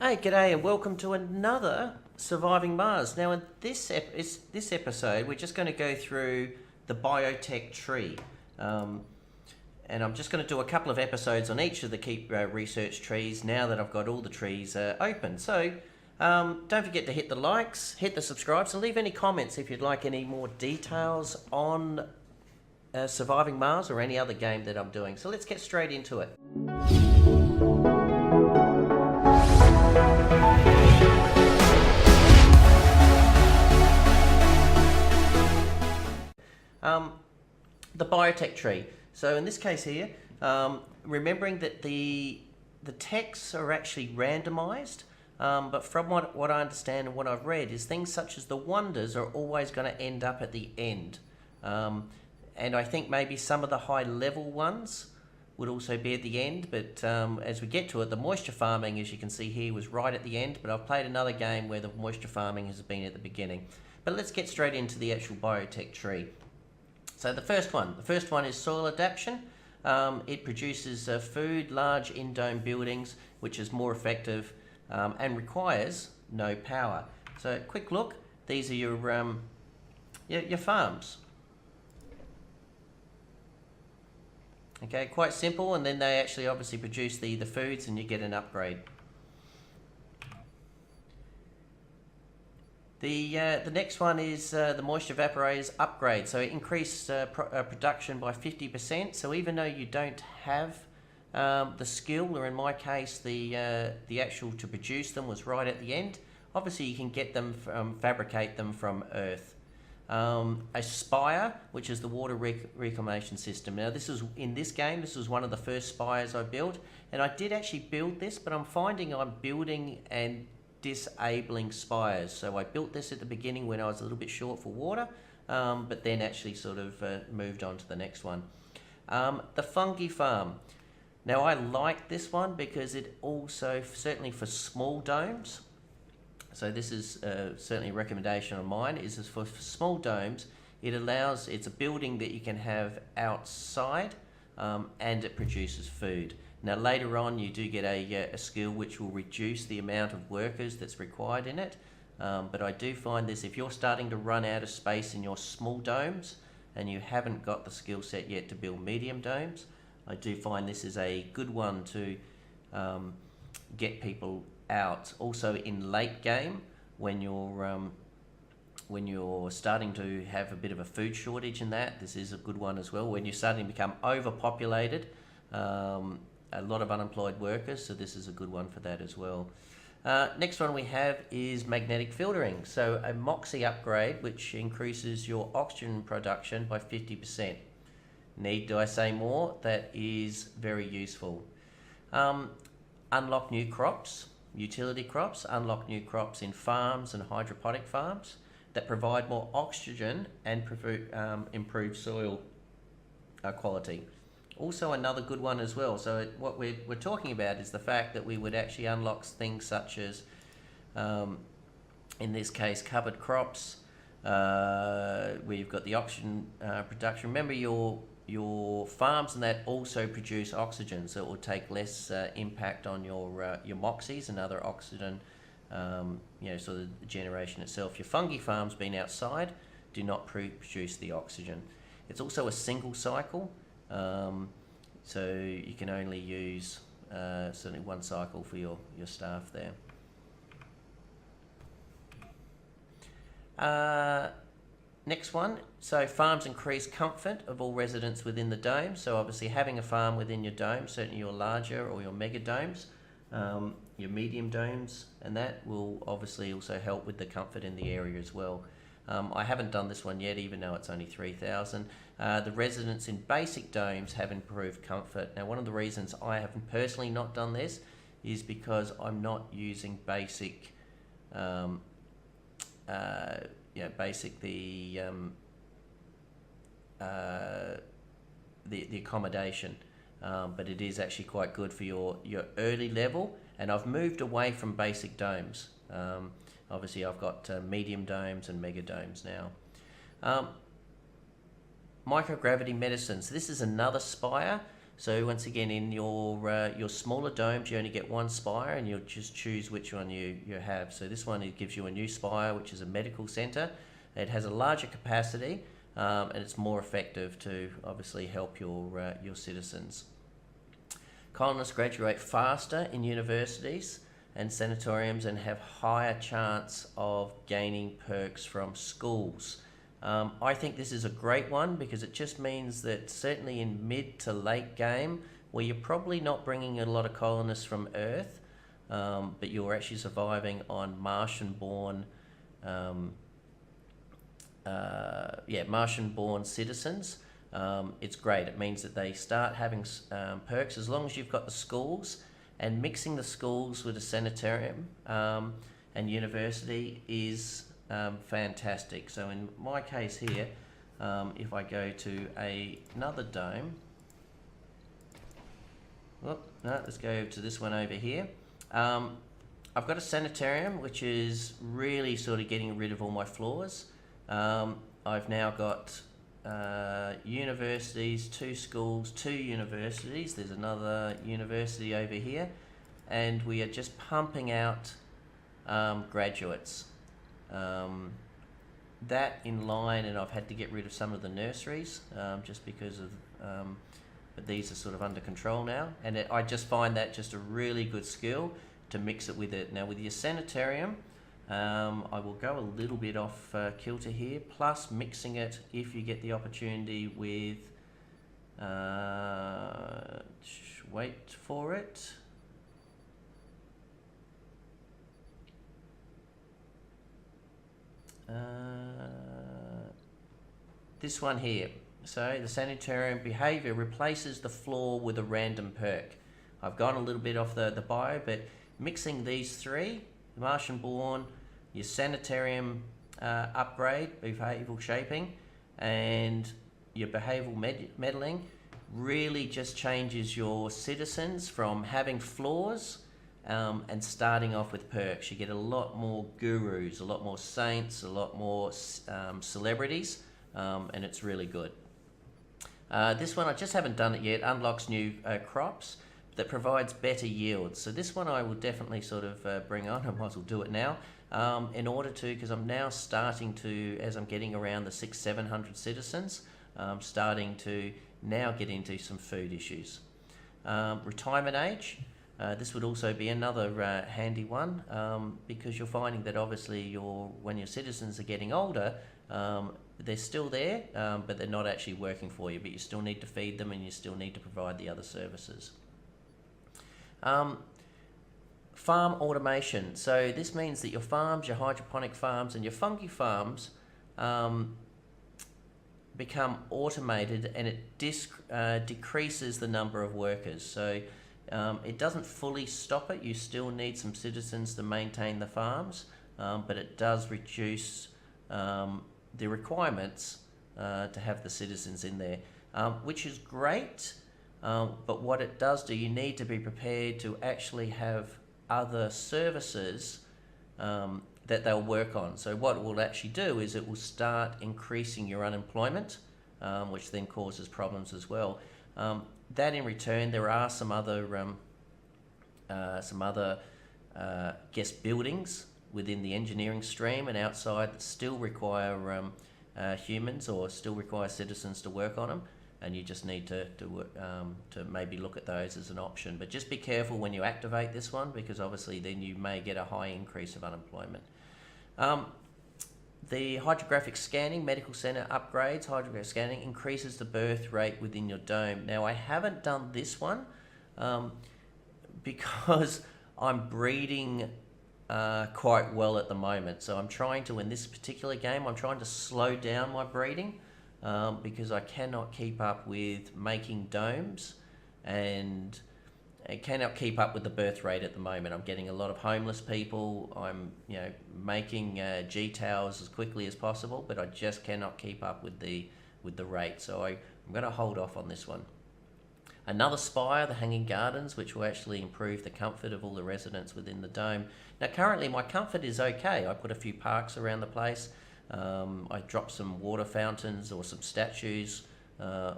Hey, g'day, and welcome to another Surviving Mars. Now, in this episode, we're just going to go through the Biotech Tree, and I'm just going to do a couple of episodes on each of the Keep Research trees now that I've got all the trees open. So, don't forget to hit the likes, hit the subscribes, and leave any comments if you'd like any more details on Surviving Mars or any other game that I'm doing. So let's get straight into it. The Biotech Tree. So in this case here, remembering that the texts are actually randomized, but from what I understand and what I've read is things such as the wonders are always going to end up at the end. And I think maybe some of the high level ones would also be at the end, but as we get to it, the moisture farming, as you can see here, was right at the end, but I've played another game where the moisture farming has been at the beginning. But let's get straight into the actual Biotech Tree. So the first one is soil adaptation. It produces food, large in-dome buildings, which is more effective and requires no power. So quick look, these are your farms. Okay, quite simple, and then they actually obviously produce the foods and you get an upgrade. The next one is the moisture evaporators upgrade. So it increased production by 50%. So even though you don't have the skill, or in my case, the actual to produce them was right at the end, obviously you can get them fabricate them from earth. A spire, which is the water reclamation system. Now in this game, this was one of the first spires I built, and I did actually build this, but I'm finding I'm building and disabling spires. So I built this at the beginning when I was a little bit short for water, but then actually sort of moved on to the next one. The fungi farm. Now I like this one because it also, certainly for small domes, so this is certainly a recommendation of mine, is for small domes, it's a building that you can have outside and it produces food. Now later on you do get a skill which will reduce the amount of workers that's required in it, but I do find this, if you're starting to run out of space in your small domes and you haven't got the skill set yet to build medium domes, I do find this is a good one to get people out. Also in late game, when you're starting to have a bit of a food shortage in that, this is a good one as well. When you're starting to become overpopulated, a lot of unemployed workers, so this is a good one for that as well. Next one we have is magnetic filtering. So a Moxie upgrade, which increases your oxygen production by 50%. Do I say more? That is very useful. Unlock new crops, utility crops, unlock new crops in farms and hydroponic farms that provide more oxygen and improve soil quality. Also another good one as well. So what we're talking about is the fact that we would actually unlock things such as, in this case, covered crops, where you've got the oxygen production. Remember your farms and that also produce oxygen, so it will take less impact on your moxies and other oxygen, so the generation itself. Your fungi farms being outside do not produce the oxygen. It's also a single cycle. So you can only use certainly one cycle for your staff there. Next one, so farms increase comfort of all residents within the dome. So obviously having a farm within your dome, certainly your larger or your mega domes, your medium domes, and that will obviously also help with the comfort in the area as well. I haven't done this one yet, even though it's only 3,000. The residents in basic domes have improved comfort. Now, one of the reasons I haven't personally not done this is because I'm not using basic, the accommodation, but it is actually quite good for your early level. And I've moved away from basic domes. Obviously, I've got medium domes and mega domes now. Microgravity Medicines. This is another spire. So once again, in your smaller domes, you only get one spire, and you'll just choose which one you have. So this one, it gives you a new spire, which is a medical centre. It has a larger capacity, and it's more effective to obviously help your citizens. Colonists graduate faster in universities and sanatoriums and have higher chance of gaining perks from schools. I think this is a great one because it just means that certainly in mid to late game, where you're probably not bringing a lot of colonists from Earth, but you're actually surviving on Martian-born Martian-born citizens. It's great. It means that they start having perks as long as you've got the schools, and mixing the schools with a sanitarium and university is fantastic. So in my case here, if I go to another dome, let's go to this one over here. I've got a sanitarium which is really sort of getting rid of all my flaws. I've now got universities, 2 schools, 2 universities. There's another university over here, and we are just pumping out graduates. That in line, and I've had to get rid of some of the nurseries just because of but these are sort of under control now, and I just find that just a really good skill to mix it with it. Now with your sanitarium, I will go a little bit off kilter here, plus mixing it if you get the opportunity with wait for it. This one here. So the sanitarium behavior replaces the floor with a random perk. I've gone a little bit off the bio, but mixing these 3, the Martian born, your sanitarium upgrade, behavioral shaping, and your behavioral meddling really just changes your citizens from having flaws and starting off with perks. You get a lot more gurus, a lot more saints, a lot more celebrities, and it's really good. This one, I just haven't done it yet, unlocks new crops that provides better yields. So this one I will definitely sort of bring on. I might as well do it now in order to, because I'm now starting to, as I'm getting around the 600-700 citizens, starting to now get into some food issues. Retirement age. This would also be another handy one because you're finding that obviously when your citizens are getting older, they're still there, but they're not actually working for you, but you still need to feed them and you still need to provide the other services. Farm automation. So this means that your farms, your hydroponic farms and your fungi farms become automated, and it decreases the number of workers. So it doesn't fully stop it. You still need some citizens to maintain the farms, but it does reduce the requirements to have the citizens in there, which is great. But what it does do, you need to be prepared to actually have other services that they'll work on. So what it will actually do is it will start increasing your unemployment, which then causes problems as well. That in return, there are some other guest buildings within the engineering stream and outside that still require humans or still require citizens to work on them, and you just need to maybe look at those as an option. But just be careful when you activate this one, because obviously then you may get a high increase of unemployment. The hydrographic scanning, medical centre upgrades, hydrographic scanning increases the birth rate within your dome. Now I haven't done this one because I'm breeding quite well at the moment. So I'm trying to, in this particular game, I'm trying to slow down my breeding because I cannot keep up with making domes, and I cannot keep up with the birth rate at the moment. I'm getting a lot of homeless people. I'm making G towers as quickly as possible, but I just cannot keep up with the rate. So I'm going to hold off on this one. Another spire, the hanging gardens, which will actually improve the comfort of all the residents within the dome. Now currently my comfort is okay. I put a few parks around the place. I dropped some water fountains or some statues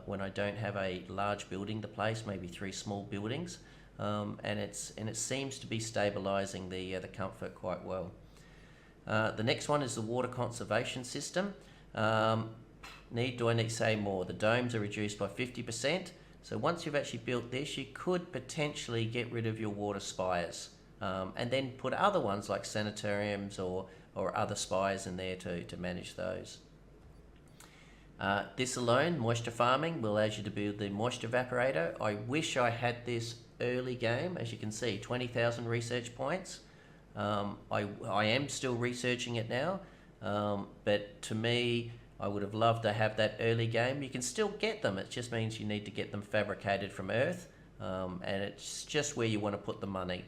when I don't have a large building to place, maybe 3 small buildings, and it seems to be stabilising the comfort quite well. The next one is the water conservation system. Do I need to say more? The domes are reduced by 50%. So once you've actually built this, you could potentially get rid of your water spires, and then put other ones like sanitariums or other spires in there to manage those. This alone, moisture farming, will allow you to build the moisture evaporator. I wish I had this early game. As you can see, 20,000 research points. I am still researching it now, but to me, I would have loved to have that early game. You can still get them, it just means you need to get them fabricated from Earth, and it's just where you want to put the money.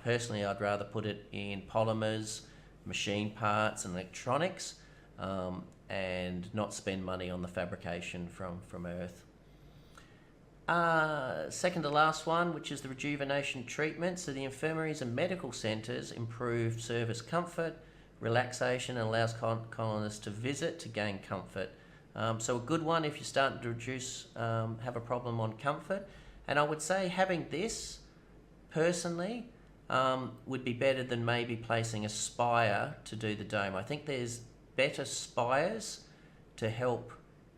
Personally, I'd rather put it in polymers, machine parts and electronics, and not spend money on the fabrication from Earth. Second to last one, which is the rejuvenation treatment. So the infirmaries and medical centres improve service comfort, relaxation, and allows colonists to visit to gain comfort. So a good one if you're starting to have a problem on comfort. And I would say having this, personally, would be better than maybe placing a spire to do the dome. I think there's better spires to help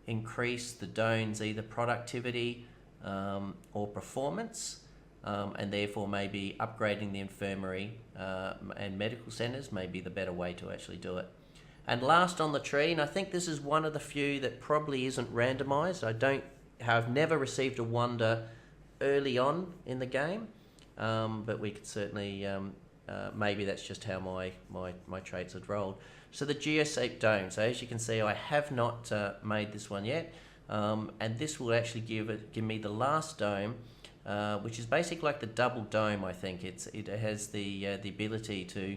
increase the dome's either productivity or performance, and therefore maybe upgrading the infirmary and medical centres may be the better way to actually do it. And last on the tree, and I think this is one of the few that probably isn't randomised. I've never received a wonder early on in the game, but we could certainly, maybe that's just how my traits had rolled. So the geosape dome. So as you can see, I have not made this one yet, and this will actually give me the last dome, which is basically like the double dome. I think it has the ability to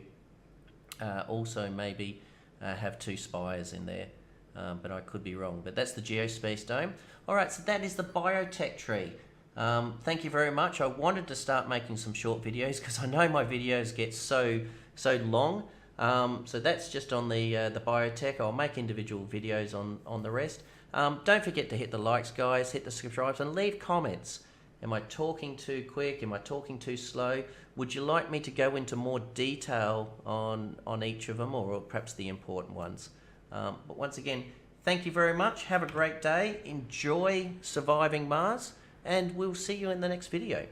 also maybe have 2 spires in there, but I could be wrong. But that's the geospace dome. All right, so that is the Biotech Tree. Thank you very much. I wanted to start making some short videos because I know my videos get so long. So that's just on the Biotech. I'll make individual videos on the rest. Don't forget to hit the likes, guys, hit the subscribes, and leave comments. Am I talking too quick? Am I talking too slow? Would you like me to go into more detail on each of them, or perhaps the important ones? But once again, thank you very much. Have a great day. Enjoy surviving Mars, and we'll see you in the next video.